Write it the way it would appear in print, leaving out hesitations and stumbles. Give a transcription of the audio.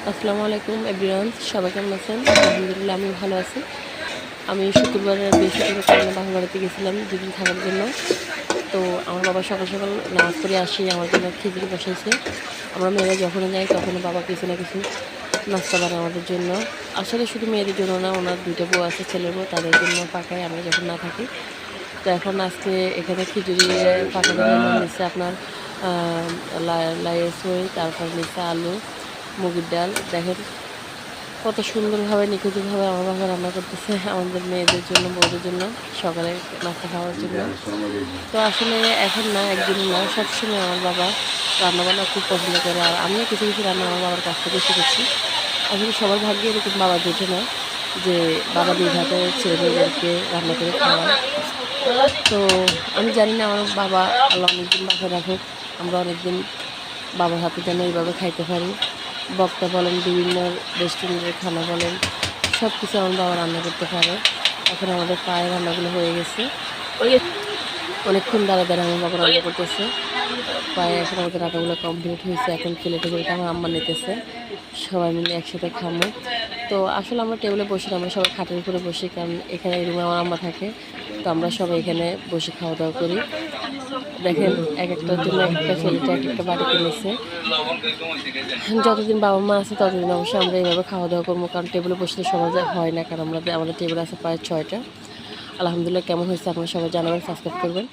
আসসালামু আলাইকুম এভরিওয়ান, সবাই কেমন আছেন? আলহামদুলিল্লাহ আমি ভালো আছি। আমি শুক্রবারে বৃহস্পতিবার কারণে বাপের বাড়িতে গেছিলাম ২ দিন থাকার জন্য। তো আমার বাবা সকাল সকাল নামাজ পড়ে আসি, আমার জন্য খিচুড়ি বসাইছে। আমরা মেয়েরা যখনই যাই তখনই বাবা কিছু না কিছু নাস্তা বানায় আমাদের জন্য। আসলে শুধু মেয়েদের জন্য না, ওনার ২ টা বউ আছে, ছেলের বউ, তাদের জন্য পাকায় আমরা যখন না থাকি। তো এখন আজকে এখানে খিচুড়ি পাকানোর জন্য নিচ্ছে আপনার লাইয়ের সই, তারপর নিচ্ছে আলু, মুগের ডাল। দেখেন কত সুন্দরভাবে নিখুঁতভাবে আমার বাবা রান্না করতেছে আমাদের মেয়েদের জন্য, বউদের জন্য, সকালে নাস্তা খাওয়ার জন্য। তো আসলে এখন না, একদিনও না, সবসময় আমার বাবা রান্নাবান্না খুব পছন্দ করে। আর আমিও কিছু কিছু রান্না আমার বাবার কাছ থেকে শিখেছি। আসলে সবার ভাগ্যে এরকম বাবা জোটে না যে বাবা নিজ হাতে ছেলে মেয়েদেরকে রান্না করে খাওয়ায়। তো আমি জানি না, আমার বাবা আল্লাহ অনেকদিন বাসায় রাখুক, আমরা অনেকদিন বাবার হাতে যেন এইভাবে খাইতে পারি। বক্তা বলেন, বিভিন্ন রেস্টুরেন্টের খানা বলেন, সব কিছু আমার বাবা রান্না করতে পারে। এখন আমাদের পায়ের রান্নাগুলো হয়ে গেছে, অনেকক্ষণ দাঁড়া দাঁড়া আমার বাবা রান্না করতেছে। প্রায় এখন আমাদের রান্নাগুলো কমপ্লিট হয়েছে। এখন প্লেটে করে আমার আম্মা নিতেছে, সবাই মিলে একসাথে খামো। তো আসলে আমরা টেবিলে বসি না, আমরা সবাই খাটের উপরে বসি, কারণ এখানে এই রুমে আমার আম্মা থাকে। তো আমরা সবাই এখানে বসে খাওয়া দাওয়া করি। দেখেন এক একটার জন্য এক একটা ছেলেটা এক একটা বাড়ি কিনেছে। যতদিন বাবা মা আছে ততদিন অবশ্যই আমরা এইভাবে খাওয়া দাওয়া করবো, কারণ টেবিলে বসলে সমাজে হয় না, কারণ আমাদের টেবিল আছে প্রায় 6টা। আলহামদুলিল্লাহ, কেমন হয়েছে আপনারা সবাই জানাবেন, সাবস্ক্রাইব করবেন।